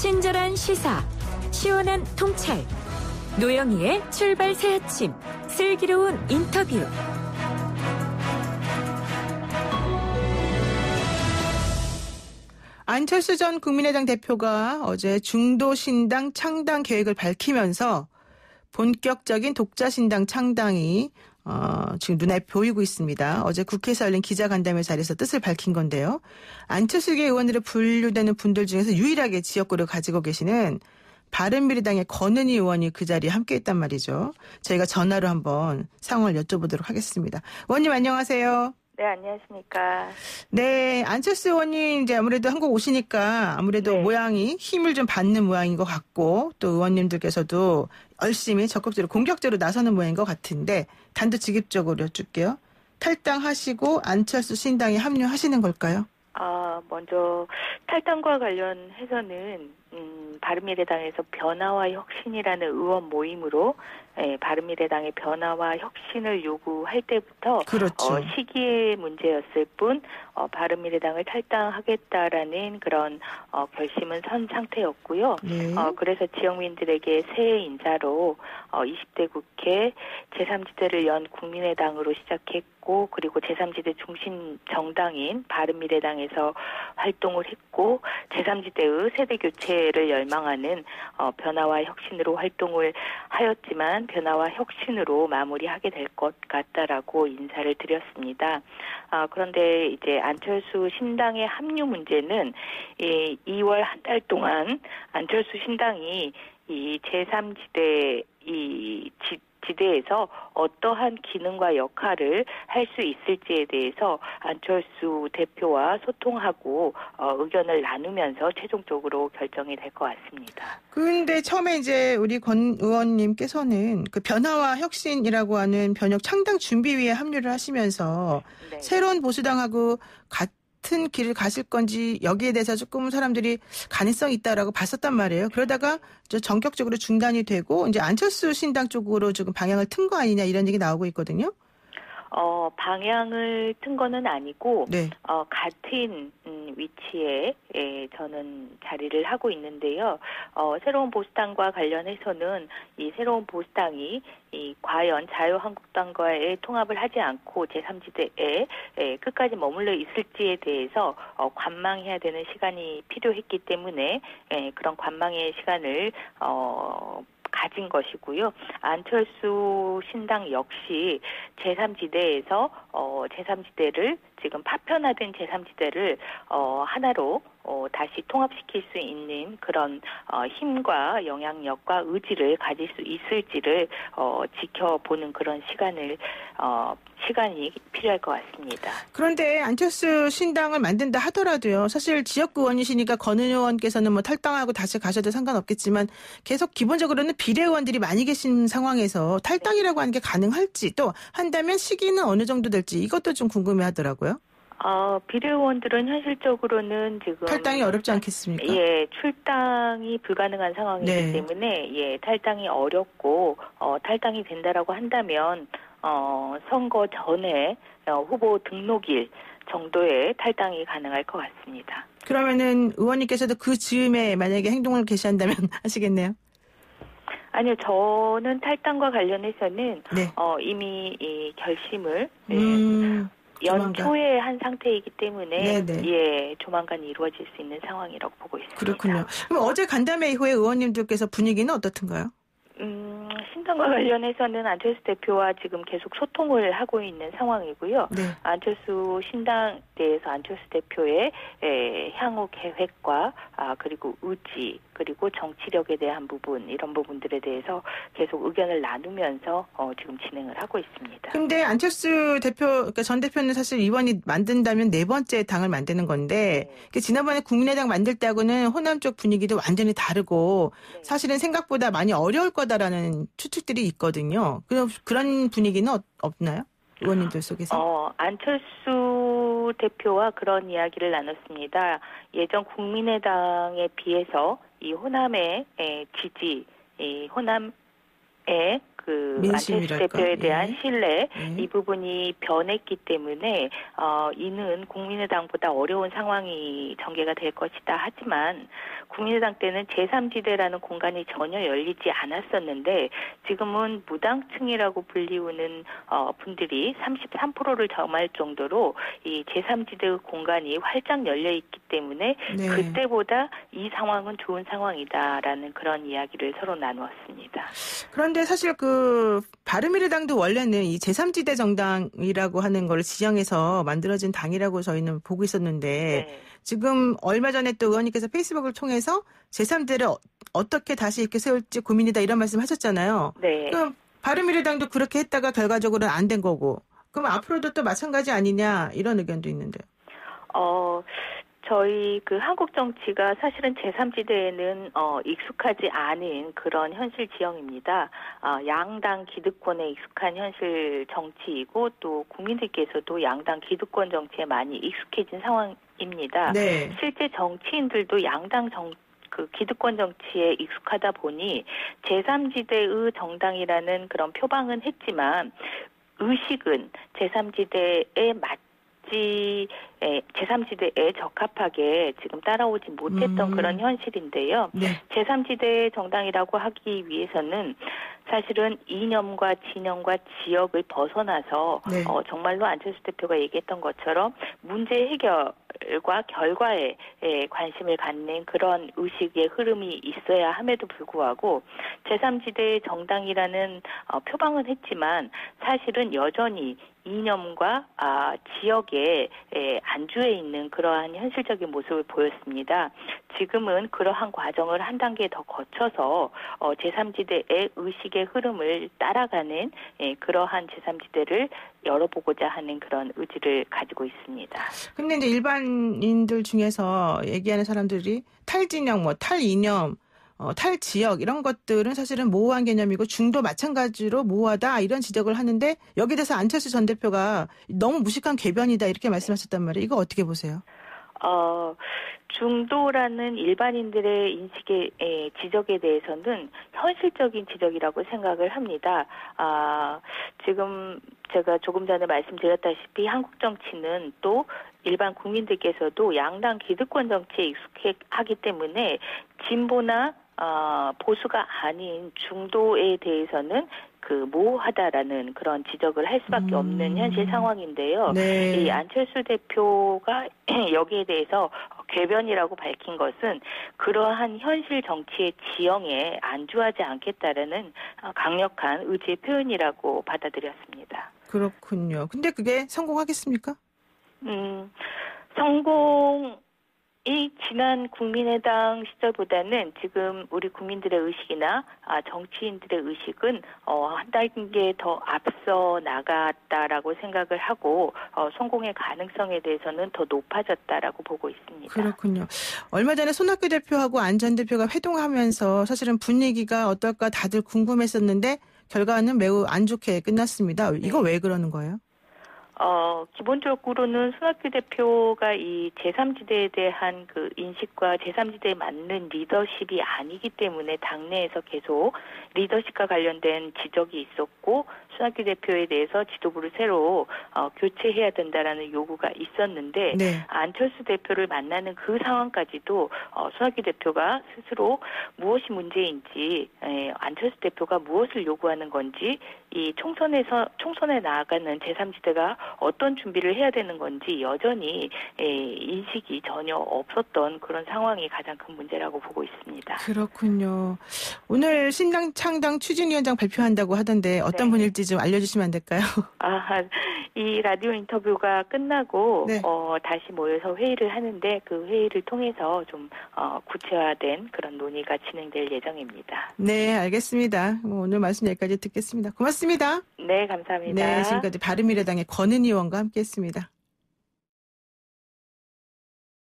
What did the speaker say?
친절한 시사, 시원한 통찰, 노영희의 출발 새 아침, 슬기로운 인터뷰. 안철수 전 국민의당 대표가 어제 중도신당 창당 계획을 밝히면서 본격적인 독자신당 창당이 지금 눈에 보이고 있습니다. 어제 국회에서 열린 기자간담회 자리에서 뜻을 밝힌 건데요. 안철수계 의원으로 분류되는 분들 중에서 유일하게 지역구를 가지고 계시는 바른미래당의 권은희 의원이 그 자리에 함께했단 말이죠. 저희가 전화로 한번 상황을 여쭤보도록 하겠습니다. 의원님 안녕하세요. 네, 안녕하십니까. 네, 안철수 의원님 이제 아무래도 한국 오시니까 아무래도 네. 모양이 힘을 좀 받는 모양인 것 같고 또 의원님들께서도 열심히 적극적으로 공격적으로 나서는 모양인 것 같은데 단도직입적으로 여쭐게요. 탈당하시고 안철수 신당에 합류하시는 걸까요? 먼저 탈당과 관련해서는 바른미래당에서 변화와 혁신이라는 의원 모임으로 바른미래당의 변화와 혁신을 요구할 때부터 그렇죠. 시기의 문제였을 뿐 바른미래당을 탈당하겠다라는 그런 결심은 선 상태였고요. 네. 그래서 지역민들에게 새해 인사로 20대 국회 제3지대를 연 국민의당으로 시작했고 그리고 제3지대 중심 정당인 바른미래당에서 활동을 했고 제3지대의 세대교체를 열망하는 변화와 혁신으로 활동을 하였지만 변화와 혁신으로 마무리하게 될 것 같다라고 인사를 드렸습니다. 그런데 이제 안철수 신당의 합류 문제는 2월 한 달 동안 안철수 신당이 이 제3지대 지대에서 어떠한 기능과 역할을 할 수 있을지에 대해서 안철수 대표와 소통하고 의견을 나누면서 최종적으로 결정이 될 것 같습니다. 그런데 처음에 이제 우리 권 의원님께서는 그 변화와 혁신이라고 하는 변혁 창당 준비위에 합류를 하시면서 네. 새로운 보수당하고 같은 길을 가실 건지 여기에 대해서 조금 사람들이 가능성이 있다라고 봤었단 말이에요. 그러다가 전격적으로 중단이 되고 이제 안철수 신당 쪽으로 조금 방향을 튼 거 아니냐 이런 얘기 나오고 있거든요. 방향을 튼 거는 아니고 네. 같은 위치에 저는 자리를 하고 있는데요. 새로운 보수당과 관련해서는 이 새로운 보수당이 과연 자유한국당과의 통합을 하지 않고 제3지대에 끝까지 머물러 있을지에 대해서 관망해야 되는 시간이 필요했기 때문에 그런 관망의 시간을 가진 것이고요. 안철수 신당 역시 제3지대에서 제3지대를 지금 파편화된 제3지대를 하나로 다시 통합시킬 수 있는 그런 힘과 영향력과 의지를 가질 수 있을지를 지켜보는 그런 시간이 필요할 것 같습니다. 그런데 안철수 신당을 만든다 하더라도요. 사실 지역구 의원이시니까 권은희 의원께서는 뭐 탈당하고 다시 가셔도 상관없겠지만 계속 기본적으로는 비례의원들이 많이 계신 상황에서 탈당이라고 하는 게 가능할지 또 한다면 시기는 어느 정도 될지 이것도 좀 궁금해하더라고요. 비례의원들은 현실적으로는 지금 탈당이 어렵지 않겠습니까? 예, 출당이 불가능한 상황이기 네. 때문에 탈당이 어렵고 탈당이 된다라고 한다면 선거 전에 후보 등록일 정도의 탈당이 가능할 것 같습니다. 그러면은 의원님께서도 그 즈음에 만약에 행동을 개시한다면 하시겠네요? 아니요, 저는 탈당과 관련해서는 네. 이미 이 결심을 조만간. 연초에 한 상태이기 때문에 네네. 조만간 이루어질 수 있는 상황이라고 보고 있습니다. 그렇군요. 그럼 어제 간담회 이후에 의원님들께서 분위기는 어떻던가요? 신당과 관련해서는 안철수 대표와 지금 계속 소통을 하고 있는 상황이고요. 네. 안철수 신당 내에서 안철수 대표의 향후 계획과 그리고 의지 그리고 정치력에 대한 부분 이런 부분들에 대해서 계속 의견을 나누면서 지금 진행을 하고 있습니다. 근데 안철수 대표, 그러니까 전 대표는 사실 이번이 만든다면 네 번째 당을 만드는 건데 지난번에 국민의당 만들 때하고는 호남 쪽 분위기도 완전히 다르고 사실은 생각보다 많이 어려울 거다라는 추측들이 있거든요. 그런 분위기는 없나요? 의원님들 속에서? 안철수 대표와 그런 이야기를 나눴습니다. 예전 국민의당에 비해서 이 호남의 지지, 이 호남 그 안철수 대표에 대한 신뢰 이 부분이 변했기 때문에 이는 국민의당보다 어려운 상황이 전개가 될 것이다. 하지만 국민의당 때는 제3지대라는 공간이 전혀 열리지 않았었는데 지금은 무당층이라고 불리우는 분들이 33%를 점할 정도로 이 제3지대의 공간이 활짝 열려 있기 때문에 그때보다 이 상황은 좋은 상황이다라는 그런 이야기를 서로 나누었습니다. 그런데 사실 그 바른미래당도 원래는 이 제3지대 정당이라고 하는 걸 지정해서 만들어진 당이라고 저희는 보고 있었는데 지금 얼마 전에 또 의원님께서 페이스북을 통해서 제3지대를 어떻게 다시 이렇게 세울지 고민이다 이런 말씀 하셨잖아요. 네. 그럼 바른미래당도 그렇게 했다가 결과적으로는 안 된 거고 그럼 앞으로도 또 마찬가지 아니냐 이런 의견도 있는데요. 저희 그 한국 정치가 사실은 제3지대에는 익숙하지 않은 그런 현실 지형입니다. 양당 기득권에 익숙한 현실 정치이고 또 국민들께서도 양당 기득권 정치에 많이 익숙해진 상황입니다. 네. 실제 정치인들도 양당 그 기득권 정치에 익숙하다 보니 제3지대의 정당이라는 그런 표방은 했지만 의식은 제3지대에 제3지대에 적합하게 지금 따라오지 못했던 그런 현실인데요. 제3지대 정당이라고 하기 위해서는 사실은 이념과 진영과 지역을 벗어나서 정말로 안철수 대표가 얘기했던 것처럼 문제 해결과 결과에 관심을 갖는 그런 의식의 흐름이 있어야 함에도 불구하고 제3지대 정당이라는 표방은 했지만 사실은 여전히 이념과 지역에 안주해 있는 그러한 현실적인 모습을 보였습니다. 지금은 그러한 과정을 한 단계 더 거쳐서 제3지대의 의식의 흐름을 따라가는 그러한 제3지대를 열어보고자 하는 그런 의지를 가지고 있습니다. 근데 이제 일반인들 중에서 얘기하는 사람들이 탈진영, 탈이념, 탈지역 이런 것들은 사실은 모호한 개념이고 중도 마찬가지로 모호하다 이런 지적을 하는데 여기에 대해서 안철수 전 대표가 너무 무식한 궤변이다 이렇게 말씀하셨단 말이에요. 이거 어떻게 보세요? 중도라는 일반인들의 인식의 지적에 대해서는 현실적인 지적이라고 생각을 합니다. 지금 제가 조금 전에 말씀드렸다시피 한국 정치는 또 일반 국민들께서도 양당 기득권 정치에 익숙하기 때문에 진보나 보수가 아닌 중도에 대해서는 그 모호하다라는 그런 지적을 할 수밖에 없는 현실 상황인데요. 이 안철수 대표가 여기에 대해서 궤변이라고 밝힌 것은 그러한 현실 정치의 지형에 안주하지 않겠다라는 강력한 의지의 표현이라고 받아들였습니다. 그렇군요. 근데 그게 성공하겠습니까? 이 지난 국민의당 시절보다는 지금 우리 국민들의 의식이나 정치인들의 의식은 한 단계 더 앞서 나갔다라고 생각을 하고 성공의 가능성에 대해서는 더 높아졌다라고 보고 있습니다. 그렇군요. 얼마 전에 손학규 대표하고 안 전 대표가 회동하면서 사실은 분위기가 어떨까 다들 궁금했었는데 결과는 매우 안 좋게 끝났습니다. 이거 왜 그러는 거예요? 기본적으로는 손학규 대표가 이 제3지대에 대한 그 인식과 제3지대에 맞는 리더십이 아니기 때문에 당내에서 계속 리더십과 관련된 지적이 있었고 손학규 대표에 대해서 지도부를 새로 교체해야 된다라는 요구가 있었는데 안철수 대표를 만나는 그 상황까지도 손학규 대표가 스스로 무엇이 문제인지 안철수 대표가 무엇을 요구하는 건지 이 총선에 나아가는 제3지대가 어떤 준비를 해야 되는 건지 여전히 인식이 전혀 없었던 그런 상황이 가장 큰 문제라고 보고 있습니다. 그렇군요. 오늘 신당 창당 추진위원장 발표한다고 하던데 어떤 분일지 좀 알려주시면 안 될까요? 이 라디오 인터뷰가 끝나고 다시 모여서 회의를 하는데 그 회의를 통해서 좀 구체화된 그런 논의가 진행될 예정입니다. 네, 알겠습니다. 오늘 말씀 여기까지 듣겠습니다. 고맙습니다. 네, 감사합니다. 네, 지금까지 바른미래당의 권은희 의원과 함께했습니다.